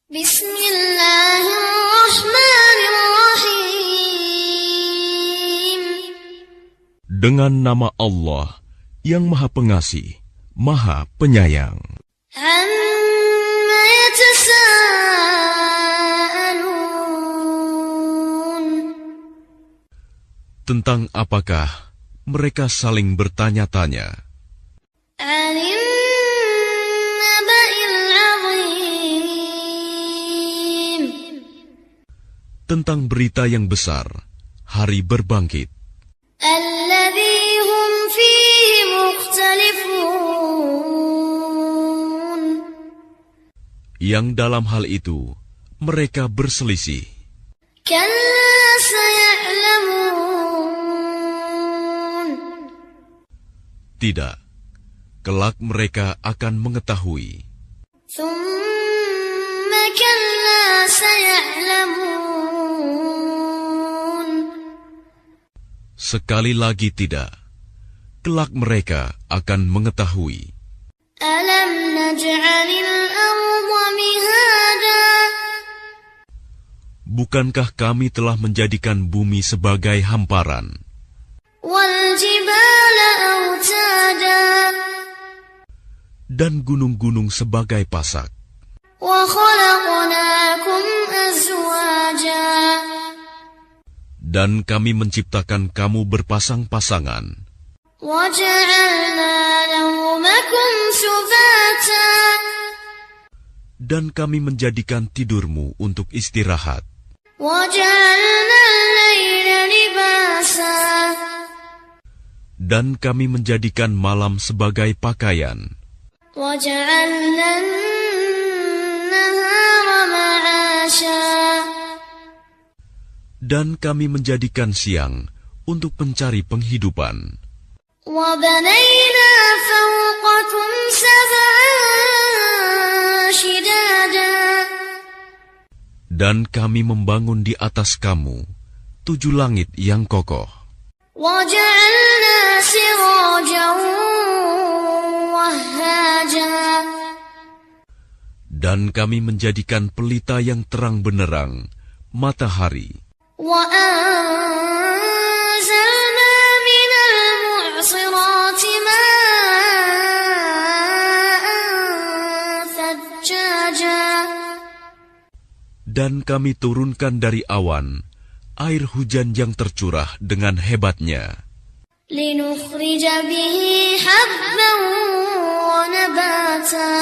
Bismillahirrahmanirrahim. Dengan nama Allah yang Maha Pengasih, Maha Penyayang. Amma yatasaalun. Tentang apakah mereka saling bertanya-tanya? Anin naba'il azim. Tentang berita yang besar, hari berbangkit. Alladzi hum fihi mukhtalifun. Yang dalam hal itu mereka berselisih. Kalla saya'lamun. Tidak, kelak mereka akan mengetahui. Thumma kalla saya'lamun. Sekali lagi tidak, kelak mereka akan mengetahui. Alam naj'alil arda mihada. Bukankah kami telah menjadikan bumi sebagai hamparan, Wal jibala autada. dan gunung-gunung sebagai pasak, Wa khalaqnakum azwaja. dan kami menciptakan kamu berpasang-pasangan, Wa ja'alna nawmakum subata. dan kami menjadikan tidurmu untuk istirahat, Wa ja'alna al-layla libasa. dan kami menjadikan malam sebagai pakaian, Wa ja'alna an-nahara ma'asha. dan kami menjadikan siang untuk mencari penghidupan, Wa banayna fawqakum sab'an shidada. dan kami membangun di atas kamu 7 langit yang kokoh, Wa ja'alna sirajan wahhaja. dan kami menjadikan pelita yang terang benderang, matahari, Wa anzalna minal mu'sirati ma'an thajjaja. dan kami turunkan dari awan air hujan yang tercurah dengan hebatnya, Linukhrija bihi habban wa nabata.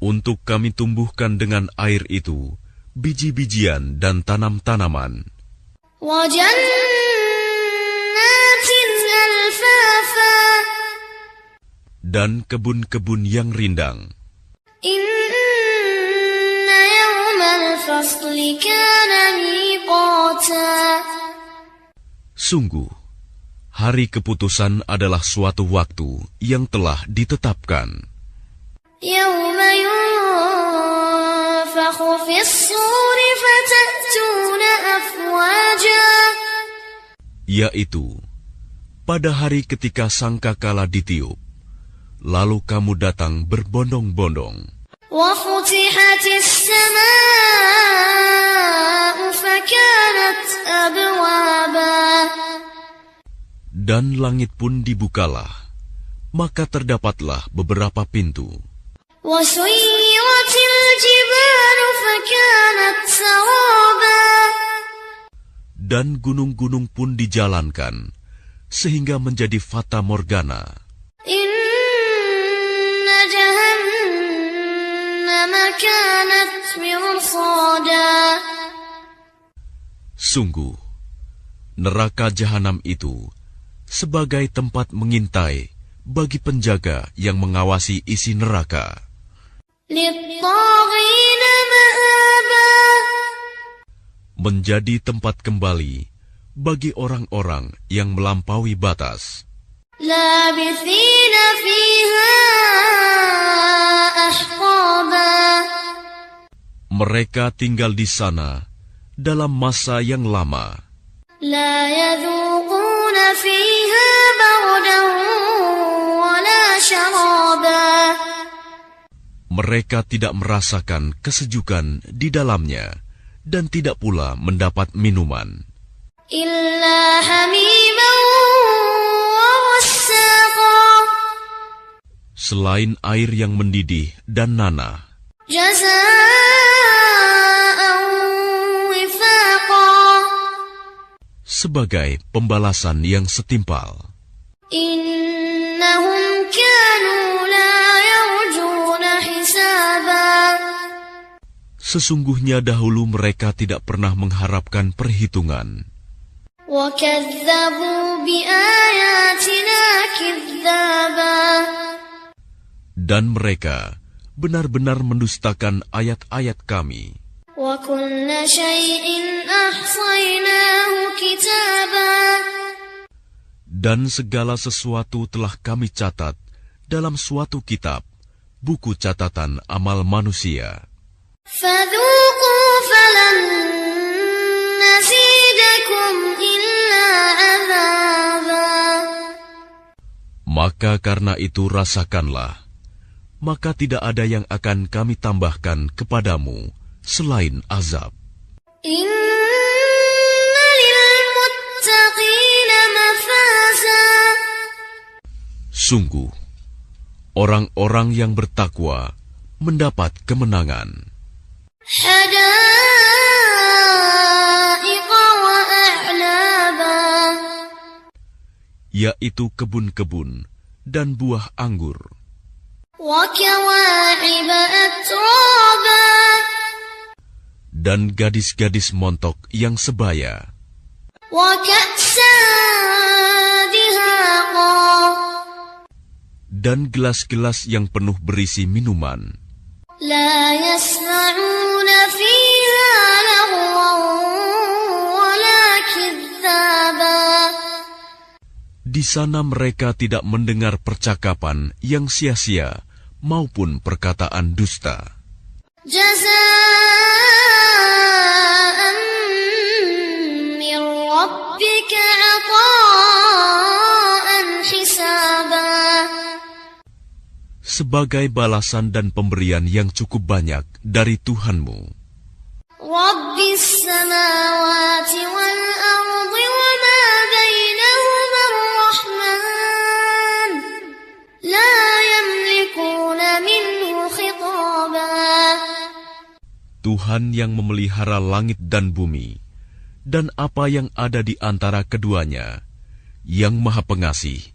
untuk kami tumbuhkan dengan air itu biji-bijian dan tanam-tanaman, Wa jannatin alfafa. dan kebun-kebun yang rindang. Inna yawmal fasli kana miqata. Sungguh, hari keputusan adalah suatu waktu yang telah ditetapkan, Yawma yunfakhu fis-suri fatatuna afwaja. yaitu pada hari ketika sangkakala ditiup, lalu kamu datang berbondong-bondong, Wa futihatis samaa'u fakanat abwaba. dan langit pun dibukalah, maka terdapatlah beberapa pintu, Wa suyyiratil jibalu fakanat saraba. dan gunung-gunung pun dijalankan, sehingga menjadi fata morgana. Inna jahannama kanat mirsada. Sungguh, neraka jahanam itu sebagai tempat mengintai bagi penjaga yang mengawasi isi neraka, Lit-taghina ma'aba. menjadi tempat kembali bagi orang-orang yang melampaui batas. Labithina fiha ahqaba. Mereka tinggal di sana dalam masa yang lama. La yadhuquna fiha bardan wala syaraba. Mereka tidak merasakan kesejukan di dalamnya dan tidak pula mendapat minuman. إلا حميما وغساقا Selain air yang mendidih dan nanah, جزاء وفاقا sebagai pembalasan yang setimpal. إنهم كانوا لا يرجون حسابا Sesungguhnya dahulu mereka tidak pernah mengharapkan perhitungan. وكذبوا بآياتنا كذابا Dan mereka benar-benar mendustakan ayat-ayat kami. وكل شيء أحصيناه كتابا Dan segala sesuatu telah kami catat dalam suatu kitab, buku catatan amal manusia. فذوقوا فلن نزيدكم إلا عذابا Maka karena itu rasakanlah, maka tidak ada yang akan kami tambahkan kepadamu selain azab. إن للمتقين مفازا Sungguh, orang-orang yang bertakwa mendapat kemenangan, حدائق وأعنابا yaitu kebun-kebun dan buah anggur, وكواعب أترابا dan gadis-gadis montok yang sebaya, وكأسا دهاقا dan gelas-gelas yang penuh berisi minuman. لا يسمعون فيها لغوا ولا كذابا Di sana mereka tidak mendengar percakapan yang sia-sia maupun perkataan dusta. جزاء من ربك عطاء حسابا Sebagai balasan dan pemberian yang cukup banyak dari Tuhanmu, رب السماوات والأرض وما بينهما الرحمن لا يملكون منه خطابا Tuhan yang memelihara langit dan bumi, dan apa yang ada di antara keduanya, yang Maha Pengasih,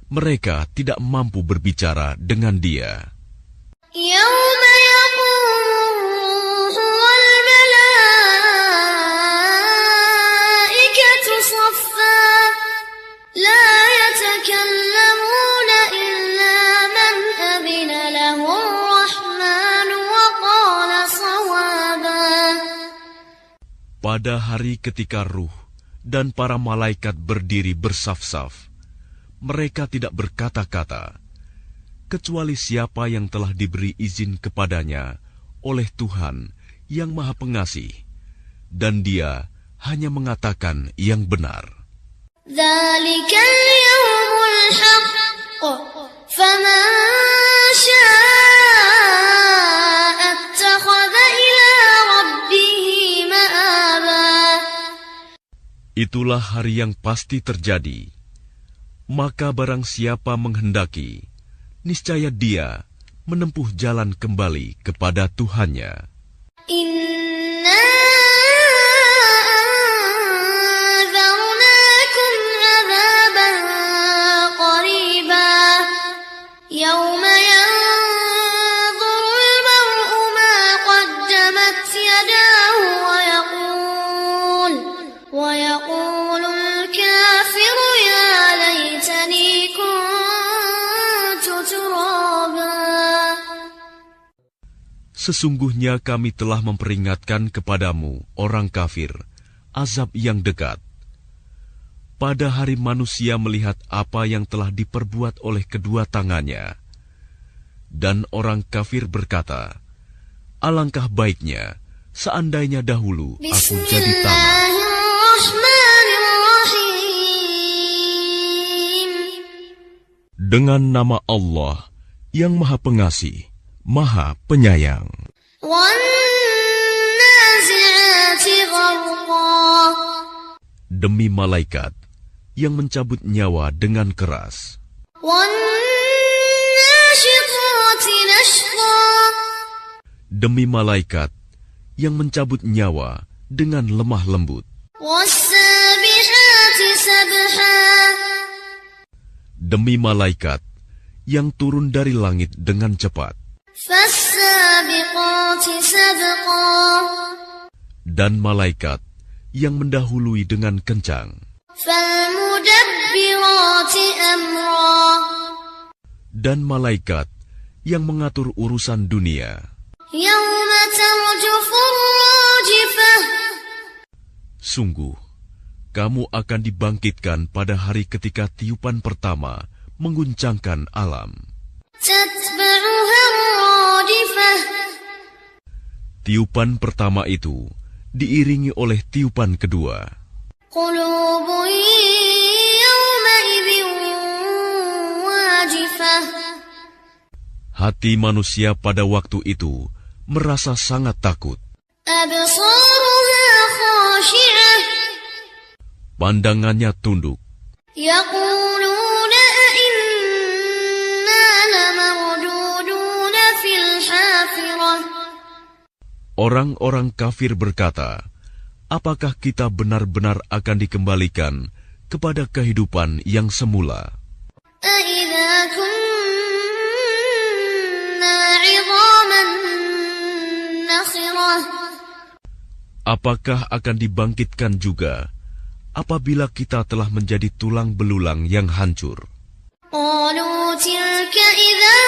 mereka tidak mampu berbicara dengan Dia. يوم يقوم والملائكة صفا لا يتكلمون إلا من أذن له الرحمن وقال صوابا Pada hari ketika ruh dan para malaikat berdiri bersaf-saf, mereka tidak berkata-kata, kecuali siapa yang telah diberi izin kepadanya oleh Tuhan yang Maha Pengasih, dan Dia hanya mengatakan yang benar. ذلك اليوم الحق فمن شاء اتخذ إلى ربه مآبا Itulah hari yang pasti terjadi. Maka barang siapa menghendaki, niscaya dia menempuh jalan kembali kepada Tuhannya. إنا أنذرناكم عذابا قريبا يوم ينظر المرء ما قدمت يداه ويقول الكافر يا ليتني كنت ترابا Sesungguhnya kami telah memperingatkan kepadamu, orang kafir, azab yang dekat. Pada hari manusia melihat apa yang telah diperbuat oleh kedua tangannya. Dan orang kafir berkata, alangkah baiknya seandainya dahulu aku jadi tangan. Bismillahirrahmanirrahim. Dengan nama Allah yang Maha Pengasih, Maha Penyayang. وَالنَّازِعَاتِ غَرْقًا Demi malaikat yang mencabut nyawa dengan keras. وَالنَّاشِطَاتِ نَشْطًا Demi malaikat yang mencabut nyawa dengan lemah lembut. وَالسَّابِحَاتِ سَبْحًا Demi malaikat yang turun dari langit dengan cepat. فَالسَّابِقَاتِ سَبْقًا Dan malaikat yang mendahului dengan kencang. فَالْمُدَبِّرَاتِ أَمْرًا Dan malaikat yang mengatur urusan dunia. يَوْمَ تَرْجُفُ الرَّاجِفَةُ Sungguh, kamu akan dibangkitkan pada hari ketika tiupan pertama mengguncangkan alam. تَتْبَعُهَا الرَّادِفَةُ Tiupan pertama itu diiringi oleh tiupan kedua. قُلُوبٌ يَوْمَئِذٍ وَاجِفَةٌ Hati manusia pada waktu itu merasa sangat takut. أَبْصَارُهَا خَاشِعَةٌ Pandangannya tunduk. يَقُولُونَ أَإِنَّا لَمَرْدُودُونَ فِي الْحَافِرَةِ Orang-orang kafir berkata, apakah kita benar-benar akan dikembalikan kepada kehidupan yang semula? أَإِذَا كُنَّا عِظَامًا نَخِرَةً Apakah akan dibangkitkan juga apabila kita telah menjadi tulang belulang yang hancur? قَالُوا تِلْكَ إِذًا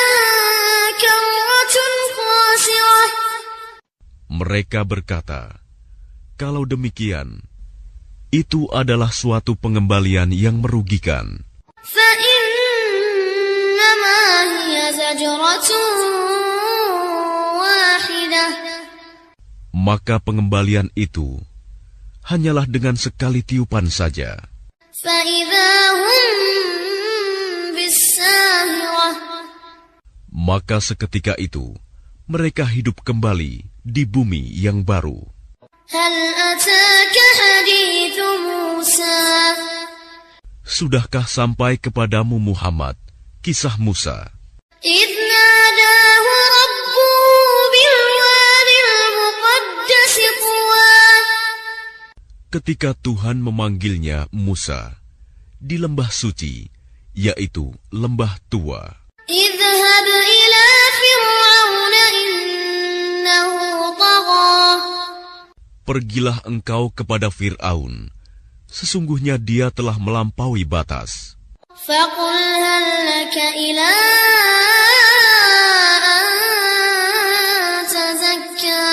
كَرَّةٌ خَاسِرَةٌ Mereka berkata, kalau demikian, itu adalah suatu pengembalian yang merugikan. فَإِنَّمَا هِيَ زَجْرَةٌ وَاحِدَةٌ Maka pengembalian itu hanyalah dengan sekali tiupan saja. فَإِذَا هُمْ بِالسَّاهِرَةِ Maka seketika itu, mereka hidup kembali di bumi yang baru. هَلْ أَتَاكَ حَدِيثُ مُوسَى Sudahkah sampai kepadamu Muhammad kisah Musa إِذْ نَادَاهُ رَبُّهُ بِالْوَادِ الْمُقَدَّسِ طُوًى ketika Tuhan memanggilnya Musa di lembah suci, yaitu lembah tua. اذهب إلى فرعون إنه طغى Pergilah engkau kepada Fir'aun, sesungguhnya dia telah melampaui batas. فقل هل لك إلى أن تزكى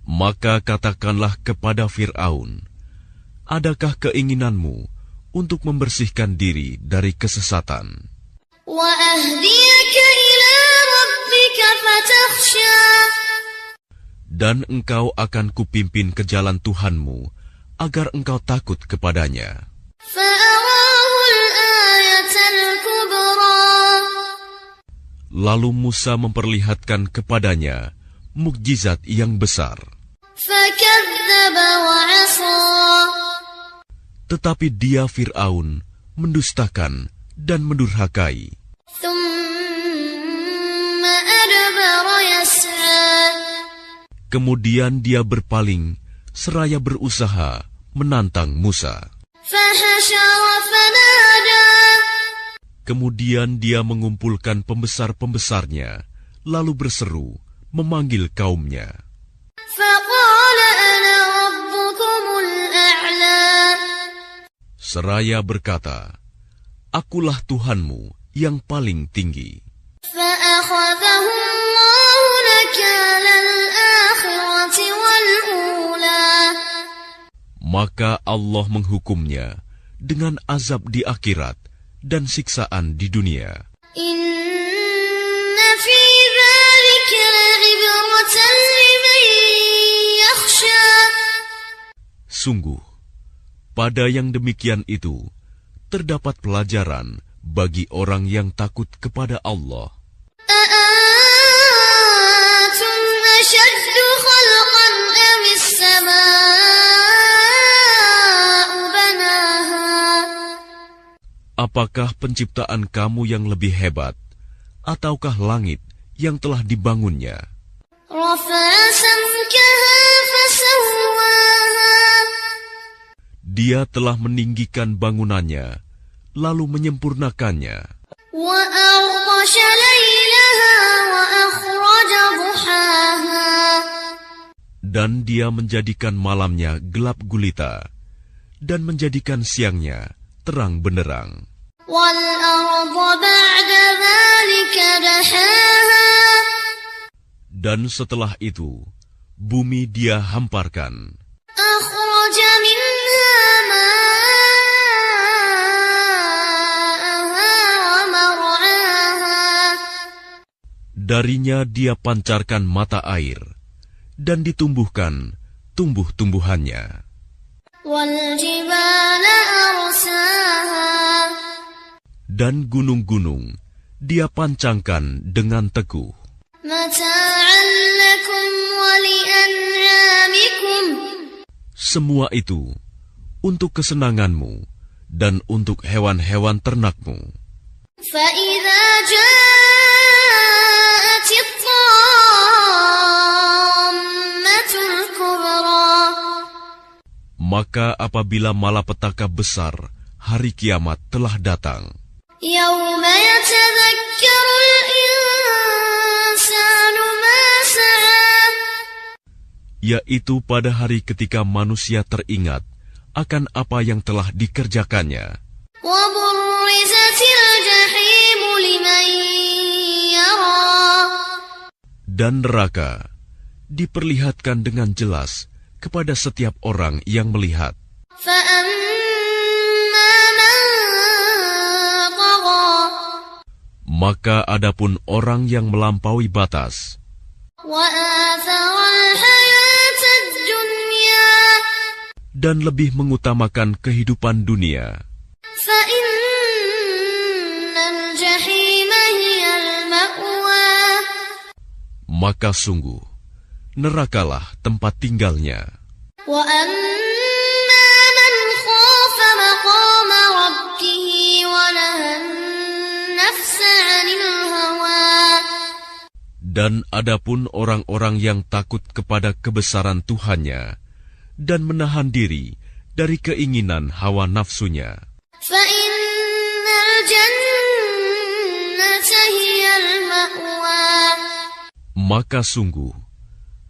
Maka katakanlah kepada Fir'aun, adakah keinginanmu untuk membersihkan diri dari kesesatan? وأهديك إلى ربك فتخشى Dan engkau akan kupimpin ke jalan Tuhanmu, agar engkau takut kepadanya. فأراه الآية الكبرى Lalu Musa memperlihatkan kepadanya mukjizat yang besar. فكذب وعصى Tetapi dia Fir'aun mendustakan dan mendurhakai. ثم أدبر يسعى Kemudian dia berpaling seraya berusaha menantang Musa. فحشر فنادى Kemudian dia mengumpulkan pembesar-pembesarnya, lalu berseru, memanggil kaumnya. فقال أنا ربكم الأعلى Seraya berkata, akulah Tuhanmu yang paling tinggi. فأخذه الله نكال الآخرة والأولى Maka Allah menghukumnya dengan azab di akhirat dan siksaan di dunia. إن في ذلك لعبرة لمن يخشى Sungguh, pada yang demikian itu, terdapat pelajaran bagi orang yang takut kepada Allah. أأنت أشد خلقا أم السماء بناها Apakah penciptaan kamu yang lebih hebat, ataukah langit yang telah dibangunnya? رفع سمكها فسواها Dia telah meninggikan bangunannya, lalu menyempurnakannya. وأغطش ليلها وأخرج ضحاها Dan dia menjadikan malamnya gelap gulita, dan menjadikan siangnya terang benderang. والأرض بعد ذلك دحاها Dan setelah itu, bumi dia hamparkan. أخرج منها ماءها ومرعاها Darinya dia pancarkan mata air, dan ditumbuhkan tumbuh-tumbuhannya. والجبال أرساها Dan gunung-gunung dia pancangkan dengan teguh. متاعا لكم ولأنعامكم Semua itu untuk kesenanganmu dan untuk hewan-hewan ternakmu. فإذا جاءت الطامة الكبرى Maka apabila malapetaka besar hari kiamat telah datang, يوم يتذكر الإنسان ما سعى yaitu pada hari ketika manusia teringat akan apa yang telah dikerjakannya, وبرزت الجحيم لمن يرى dan neraka diperlihatkan dengan jelas kepada setiap orang yang melihat. فأما من طغى Maka adapun orang yang melampaui batas وآثر الحياة الدنيا dan lebih mengutamakan kehidupan dunia, فإن الجحيم هي المأوى maka sungguh nerakalah tempat tinggalnya. وأما من خاف مقام ربه ونهى النفس عن الهوى Dan adapun orang-orang yang takut kepada kebesaran Tuhannya dan menahan diri dari keinginan hawa nafsunya, فإن الجنة هي المأوى maka sungguh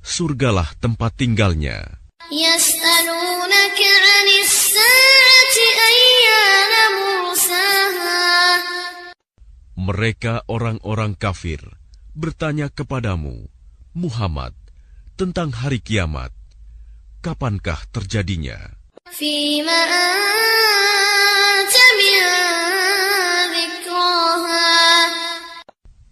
surgalah tempat tinggalnya. يسألونك عن الساعة أيان مرساها Mereka orang-orang kafir bertanya kepadamu, Muhammad, tentang hari kiamat. Kapankah terjadinya? فيما أنت من ذكراها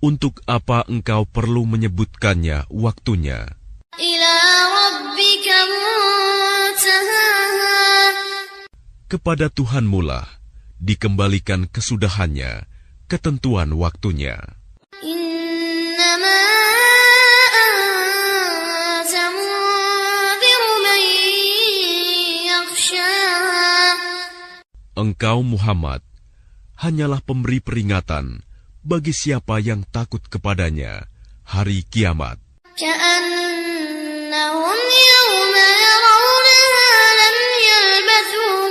Untuk apa engkau perlu menyebutkannya waktunya? إلى ربك منتهاها Kepada Tuhanmulah dikembalikan kesudahannya, ketentuan waktunya. إنما أنت منذر من يخشاها Engkau Muhammad hanyalah pemberi peringatan bagi siapa yang takut kepadanya hari kiamat. كأنهم يوم يرونها لم يلبثوا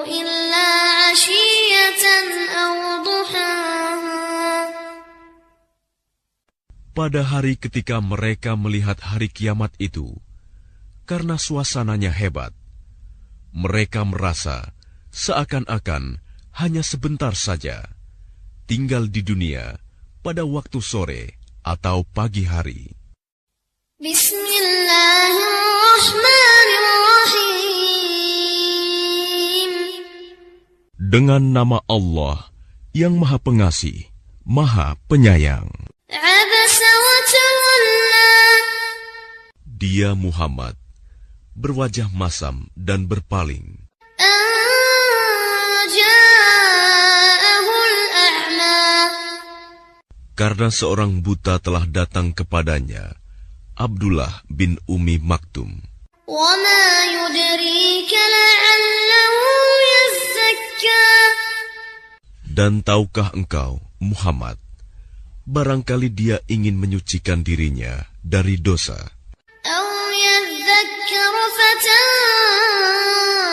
إلا عشية أو ضحاها Pada hari ketika mereka melihat hari kiamat itu, karena suasananya hebat, mereka merasa seakan-akan hanya sebentar saja tinggal di dunia pada waktu sore atau pagi hari. بسم الله الرحمن الرحيم Dengan nama Allah yang Maha Pengasih, Maha Penyayang. عبس وتولى Dia Muhammad berwajah masam dan berpaling أن جاءه الأعمى karena seorang buta telah datang kepadanya, Abdullah bin Ummi Maktum. وما يدريك لعله يزكى Dan tahukah engkau, Muhammad, barangkali dia ingin menyucikan dirinya dari dosa, أو يذكر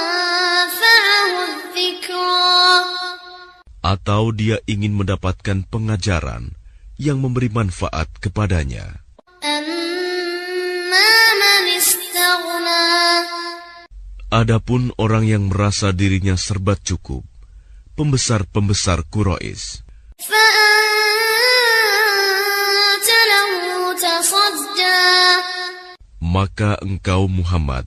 فتنفعه الذكرى atau dia ingin mendapatkan pengajaran yang memberi manfaat kepadanya. أما من استغنى Adapun orang yang merasa dirinya serba cukup, pembesar-pembesar Quraisy, فأنت له تصدى maka engkau Muhammad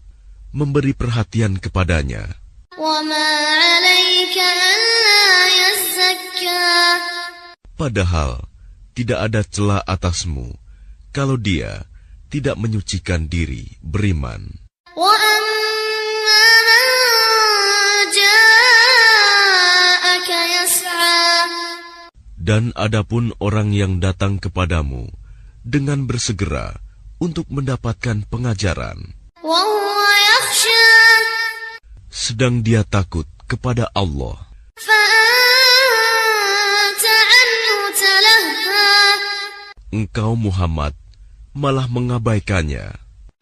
memberi perhatian kepadanya. وما عليك ألا يزكى Padahal tidak ada celah atasmu kalau dia tidak menyucikan diri beriman. وأما من جاءك يسعى Dan adapun orang yang datang kepadamu dengan bersegera untuk mendapatkan pengajaran, وهو يخشى sedang dia takut kepada Allah, فأنت عنه تلهى engkau Muhammad malah mengabaikannya.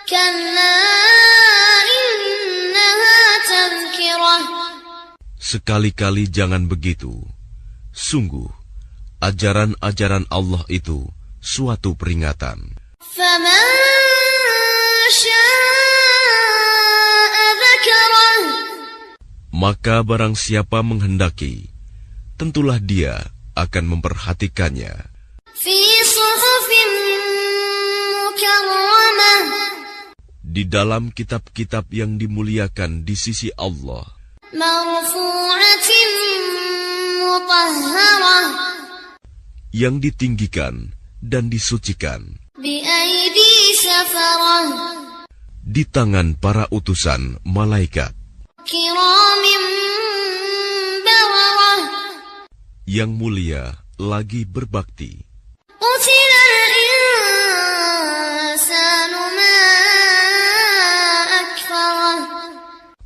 كلا إنها تذكرة Sekali-kali jangan begitu. Sungguh, ajaran-ajaran Allah itu suatu peringatan. فمن شاء ذكره Maka barang siapa menghendaki, tentulah dia akan memperhatikannya في صحف مكرمة di dalam kitab-kitab yang dimuliakan di sisi Allah, مرفوعة مطهرة yang ditinggikan dan disucikan بأيدي سفرة di tangan para utusan malaikat كرام بررة yang mulia lagi berbakti. قتل الإنسان ما أكفره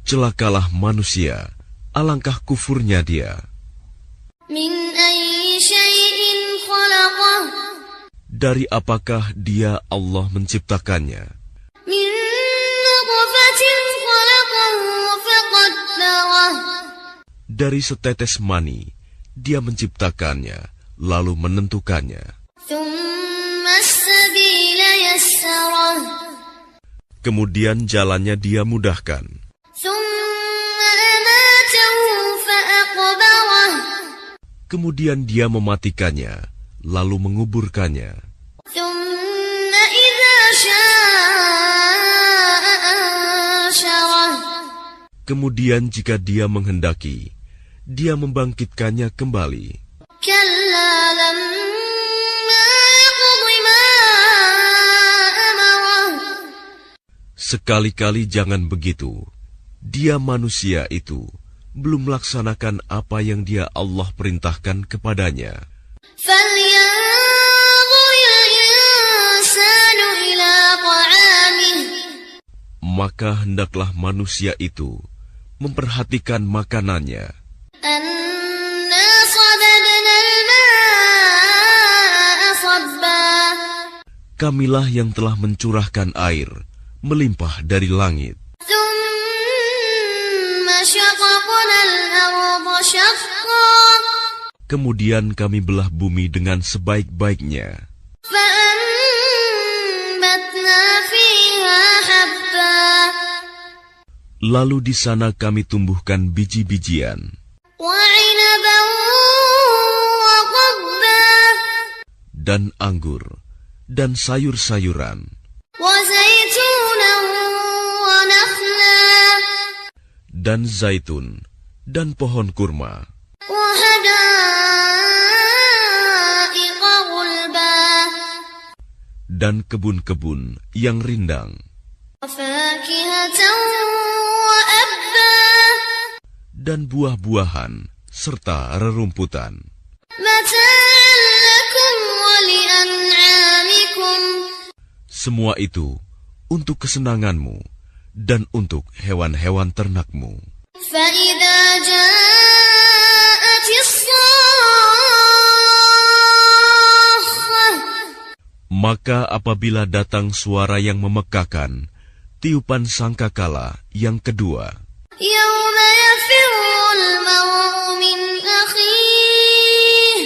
Celakalah manusia, alangkah kufurnya dia. من أي شيء خلقه Dari apakah dia Allah menciptakannya? من نطفة خلقه فقدره Dari setetes mani, dia menciptakannya, lalu menentukannya. ثم السبيل يسره Kemudian jalannya dia mudahkan. ثم أماته فأقبره Kemudian dia mematikannya, lalu menguburkannya. ثم إذا شاء أنشره Kemudian jika dia menghendaki, dia membangkitkannya kembali. كلا لما يقض ما أمره Sekali-kali jangan begitu. Dia manusia itu belum melaksanakan apa yang dia Allah perintahkan kepadanya. فلينظر الإنسان إلى طعامه Maka hendaklah manusia itu memperhatikan makanannya. أنا صببنا الماء صبا Kamilah yang telah mencurahkan air melimpah dari langit. ثم شققنا الأرض شقا Kemudian kami belah bumi dengan sebaik-baiknya. فأنبتنا فيها حبا Lalu di sana kami tumbuhkan biji-bijian وعنبا وقضبا dan anggur dan sayur-sayuran وزيتونا ونخلا dan zaitun dan pohon kurma وحدائق غلبا dan kebun-kebun yang rindang وفاكهة وأبا dan buah-buahan serta rerumputan. متاعا لكم ولأنعامكم Semua itu untuk kesenanganmu dan untuk hewan-hewan ternakmu. فإذا جاءت الصاخة Maka apabila datang suara yang memekakan, tiupan sangkakala yang kedua, يوم يفر المرء من أخيه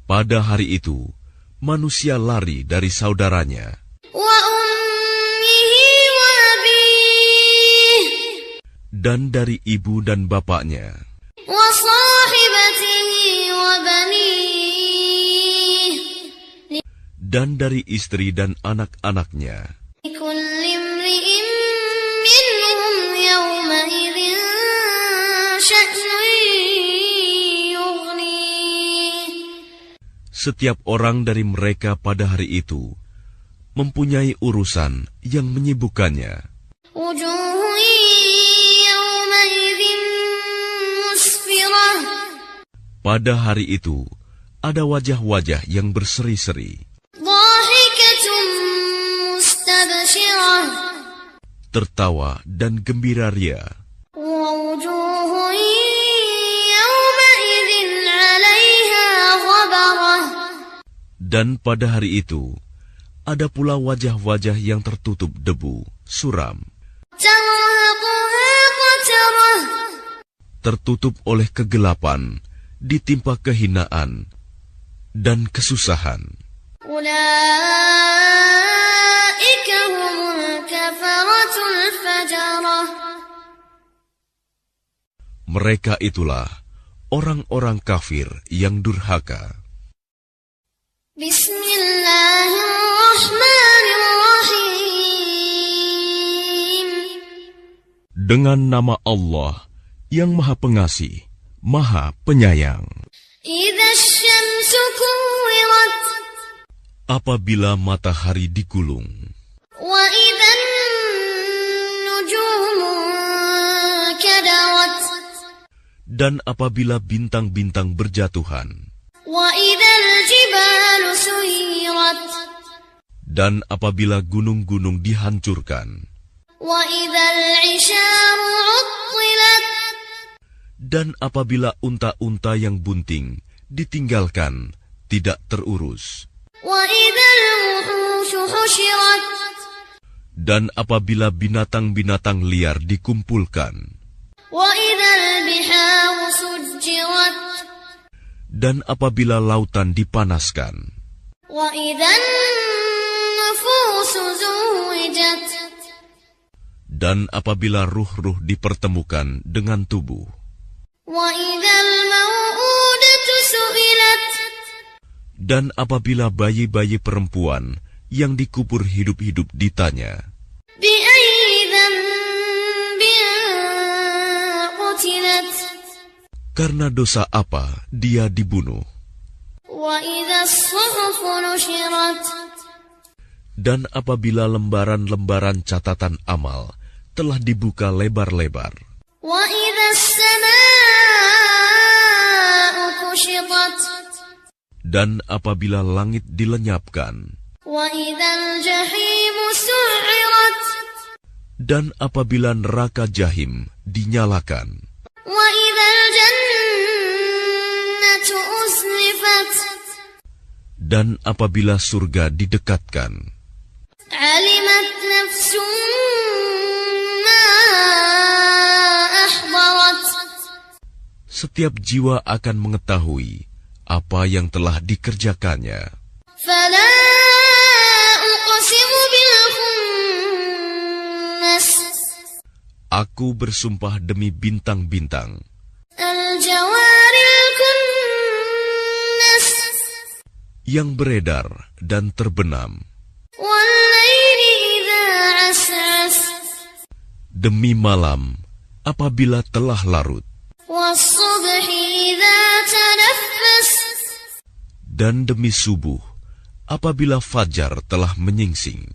pada hari itu manusia lari dari saudaranya وأمه وأبيه dan dari ibu dan bapaknya وصاحبته وبنيه dan dari istri dan anak-anaknya. لكل امرئ منهم يومئذ شأن يغنيه Setiap orang dari mereka pada hari itu mempunyai urusan yang menyibukkannya. وجوه يومئذ مسفرة Pada hari itu ada wajah-wajah yang berseri-seri, ضاحكة مستبشرة tertawa dan gembira ria. ووجوه يومئذ عليها غبرة Dan pada hari itu ada pula wajah-wajah yang tertutup debu, suram, ترهقها قترة tertutup oleh kegelapan, ditimpa kehinaan dan kesusahan. أولئك هم الكفرة الفجرة Mereka itulah orang-orang kafir yang durhaka. بسم الله الرحمن الرحيم Dengan nama Allah yang Maha Pengasih, Maha Penyayang. إذا الشمس كورت Apabila matahari digulung, وإذا النجوم انكدرت dan apabila bintang-bintang berjatuhan, وإذا الجبال سيرت dan apabila gunung-gunung dihancurkan, وإذا العشار عطلت dan apabila unta-unta yang bunting ditinggalkan, tidak terurus, وإذا الوحوش حشرت dan apabila binatang-binatang liar dikumpulkan, وإذا البحار سجرت dan apabila lautan dipanaskan, وإذا النفوس زوجت dan apabila ruh-ruh dipertemukan dengan tubuh, وإذا الموءودة سئلت dan apabila bayi-bayi perempuan yang dikubur hidup-hidup ditanya, بأي ذنب قتلت karena dosa apa dia dibunuh, وإذا الصحف نشرت dan apabila lembaran-lembaran catatan amal telah dibuka lebar-lebar, وإذا السماء كشطت dan apabila langit dilenyapkan, وإذا الجحيم سعرت dan apabila neraka jahim dinyalakan, وإذا الجنة أزلفت dan apabila surga didekatkan, علمت نفس ما أحضرت setiap jiwa akan mengetahui apa yang telah dikerjakannya. فلا أقسم بالخنس Aku bersumpah demi bintang-bintang الجوار الكنس yang beredar dan terbenam, والليل إذا عسعس demi malam apabila telah larut, والصبح إذا تنفس dan demi subuh apabila fajar telah menyingsing.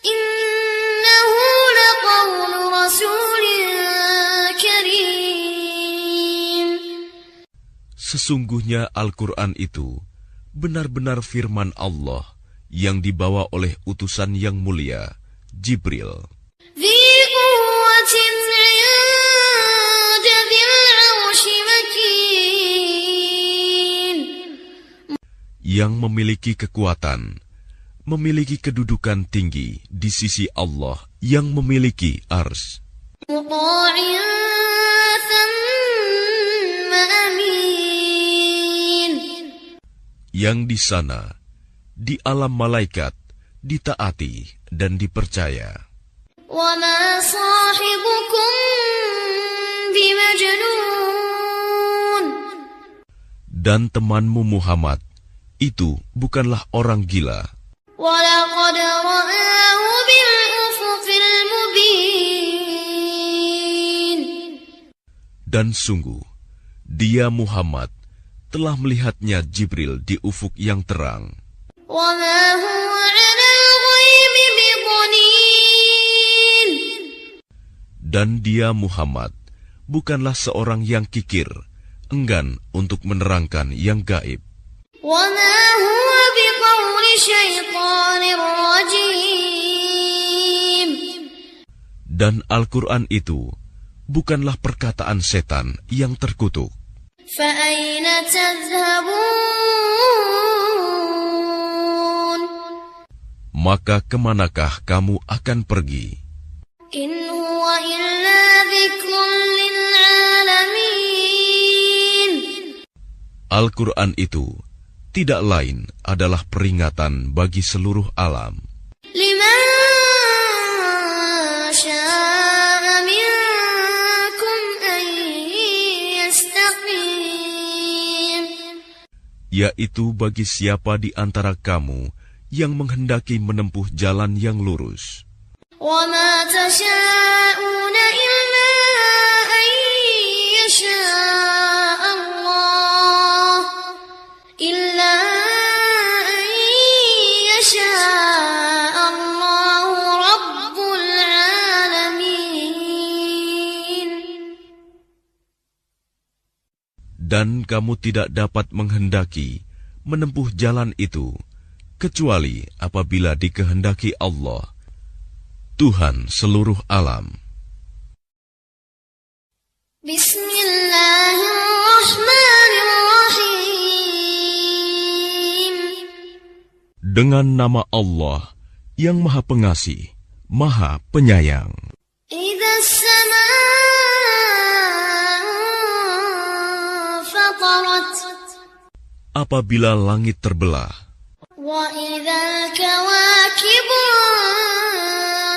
إنه لقول رسول كريم Sesungguhnya Al-Quran itu benar-benar firman Allah yang dibawa oleh utusan yang mulia, Jibril. ذي قوة عند ذي العرش مكين Yang memiliki kekuatan, memiliki kedudukan tinggi di sisi Allah yang memiliki ars. مطاع ثم أمين Yang di sana, di alam malaikat, ditaati dan dipercaya. وما صاحبكم بمجنون Dan temanmu Muhammad, itu bukanlah orang gila. ولقد رآه بالأفق المبين Dan sungguh, dia Muhammad telah melihatnya Jibril di ufuk yang terang. وما هو على الغيب بضنين Dan dia Muhammad bukanlah seorang yang kikir, enggan untuk menerangkan yang gaib. وما هو بقول شيطان رجيم Dan Al-Quran itu bukanlah perkataan setan yang terkutuk. فأين تذهبون Maka kemanakah kamu akan pergi? إن هو إلا ذكر للعالمين Al-Quran itu tidak lain adalah peringatan bagi seluruh alam. لمن شاء منكم أن يستقيم Yaitu bagi siapa di antara kamu yang menghendaki menempuh jalan yang lurus. وما تشاءون إلا أن يشاء الله إلا أن يشاء الله رب العالمين Dan kamu tidak dapat menghendaki menempuh jalan itu, kecuali apabila dikehendaki Allah, Tuhan seluruh alam. بسم الله الرحمن الرحيم Dengan nama Allah yang Maha Pengasih, Maha Penyayang. إذا السماء فطرت Apabila langit terbelah, وإذا الكواكب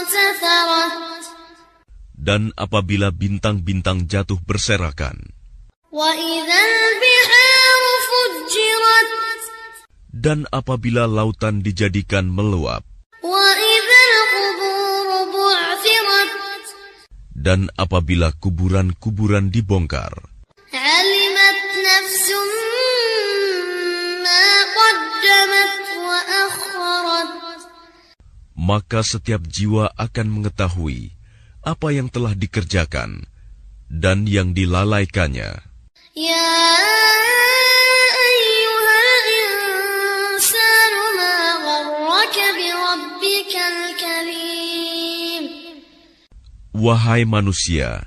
انتثرت dan apabila bintang-bintang jatuh berserakan, وإذا البحار فجرت dan apabila lautan dijadikan meluap, وإذا القبور بعثرت dan apabila kuburan-kuburan dibongkar, علمت نفس ما قدمت وأخرت maka setiap jiwa akan mengetahui apa yang telah dikerjakan dan yang dilalaikannya. يا أيها الإنسان ما غرك بربك الكريم Wahai manusia,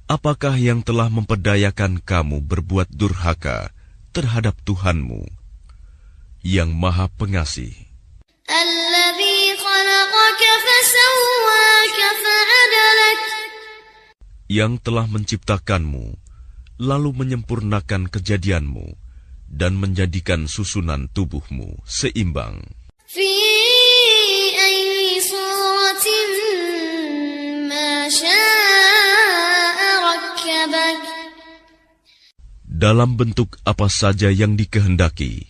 apakah yang telah memperdayakan kamu berbuat durhaka terhadap Tuhanmu yang Maha Pengasih, الذي خلقك فسواك فعدلك yang telah menciptakanmu lalu menyempurnakan kejadianmu dan menjadikan susunan tubuhmu seimbang, في أي صورة ما شاء ركبك dalam bentuk apa saja yang dikehendaki,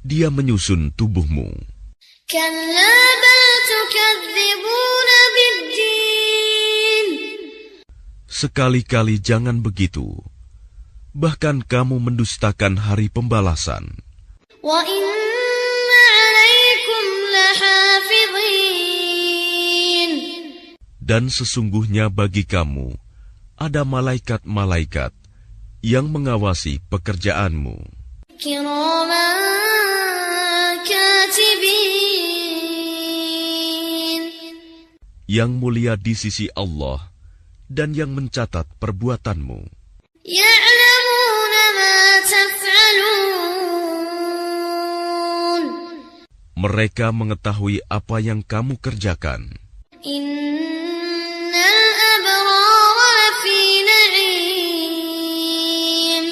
Dia menyusun tubuhmu. كلا بل تكذبون بالدين Sekali-kali jangan begitu. Bahkan kamu mendustakan hari pembalasan. وإن عليكم لحافظين Dan sesungguhnya bagi kamu ada malaikat-malaikat yang mengawasi pekerjaanmu. كراما كاتبين yang mulia di sisi Allah dan yang mencatat perbuatanmu. يعلمون ما تفعلون Mereka mengetahui apa yang kamu kerjakan. إن الأبرار لفي نعيم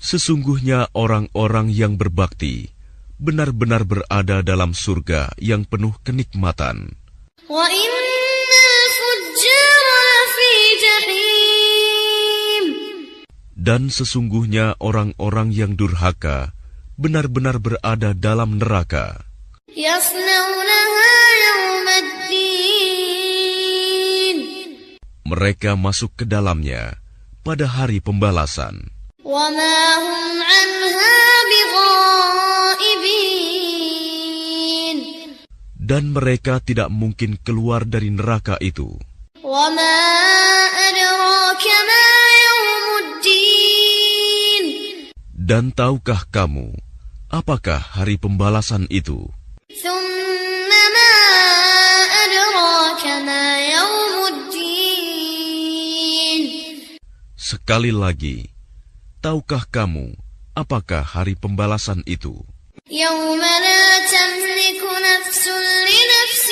Sesungguhnya orang-orang yang berbakti benar-benar berada dalam surga yang penuh kenikmatan. وإن الفجار لفي جحيم Dan sesungguhnya orang-orang yang durhaka benar-benar berada dalam neraka. يصلونها يوم الدين Mereka masuk ke dalamnya pada hari pembalasan. وما هم عنها بغائبين Dan mereka tidak mungkin keluar dari neraka itu. وما أدراك ما يوم الدين Dan tahukah kamu, apakah hari pembalasan itu? ثم ما أدراك ما يوم الدين Sekali lagi, tahukah kamu, apakah hari pembalasan itu? يوم لا تملك نفس لنفس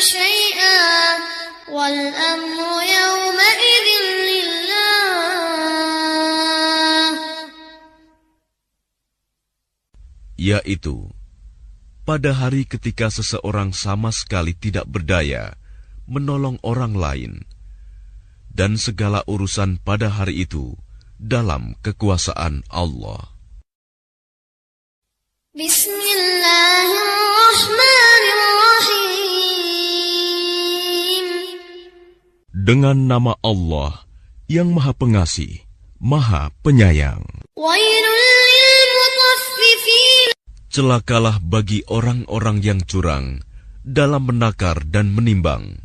شيئا والأمر يومئذ لله Yaitu, pada hari ketika seseorang sama sekali tidak berdaya menolong orang lain, dan segala urusan pada hari itu dalam kekuasaan Allah. Bismillahirrahmanirrahim. Dengan nama Allah yang Maha Pengasih, Maha Penyayang. Wailul lil mutaffifin. Celakalah bagi orang-orang yang curang dalam menakar dan menimbang,